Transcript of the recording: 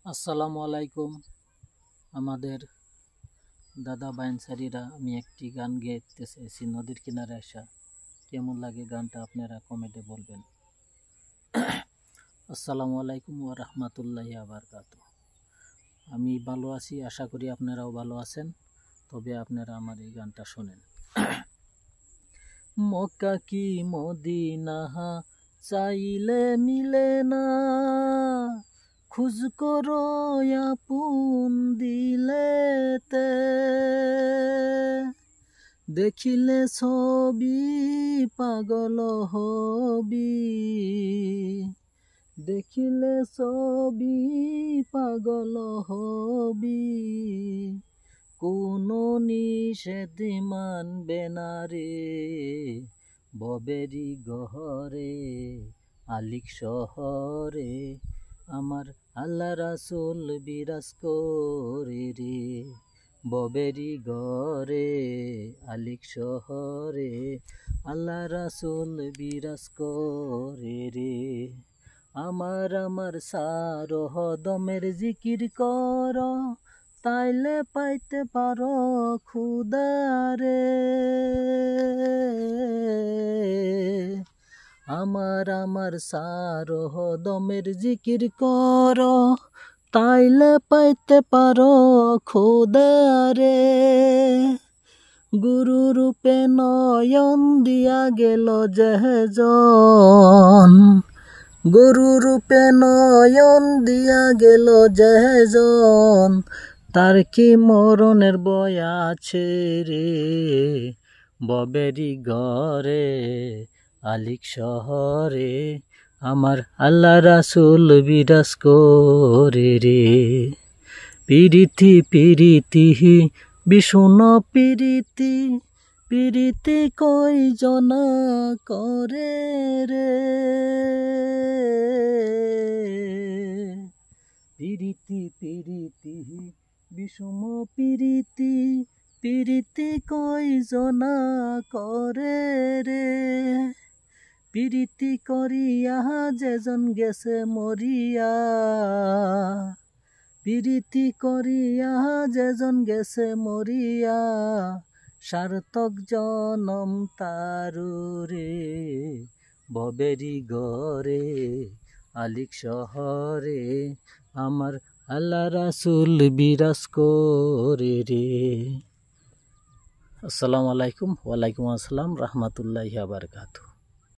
আসসালামু আলাইকুম। আমাদের দাদা বাইনসারিরা, আমি একটি গান গেতে চাইছি নদীর কিনারে আসা। কেমন লাগে গানটা আপনারা কমেন্টে বলবেন। আসসালামু আলাইকুম ওয়া রাহমাতুল্লাহি ওয়া বারাকাতুহু। আমি ভালো আছি, আশা করি আপনারাও ভালো আছেন। তবে আপনারা আমার এই গানটা শোনেন। মক্কা কি মদিনা চাইলে মিলে না, খুঁজ করো আপন দিলেতে, দেখিলে ছবি পাগল হবি, দেখিলে ছবি পাগল হবি, কোনো নিষেধ মানবে না রে, ববেরি গহরে আলিক শহরে আমার আল্লাহ রাসূল বিরাজ করে রে, ববেরি গরে আলিক শহরে আল্লাহ রাসূল বিরাজ করে রে। আমার সারহ দমের জিকির কর, তাইলে পাইতে পারো খুদারে। আমার সারহ দমের জিকির কর, তাইলে পাইতে পারো খুদারে। গুরু রূপে নয়ন দিয়া গেল যেজন, গুরু রূপে নয়ন দিয়া গেল যেজন, তার কি মরণের বয় আছে রে, ববেরি ঘরে আলিক শহরে আমার আল্লাহ রাসূল বিরাজ করে রে। পিরিতি পিরিতি বিষণ পিরিতি, পিরিতি কয়জনা করে রে, পিরিতি পিরিতি বিষম পিরিতি, পিরিতি কয়জনা করে রে, পিরিতি করিয়া যেজন গেছে মরিয়া, পিরিতি করিয়া যেজন গেছে মরিয়া, সার্থক জনম তারু রে, ববেরি গরে আলিক শহরে আমার আল্লাহ রাসূল বিরাজ করে রে। আসসালামু আলাইকুম, ওয়ালাইকুম আসসালাম, রাহমাতুল্লাহি ওয়া বারাকাতুহু।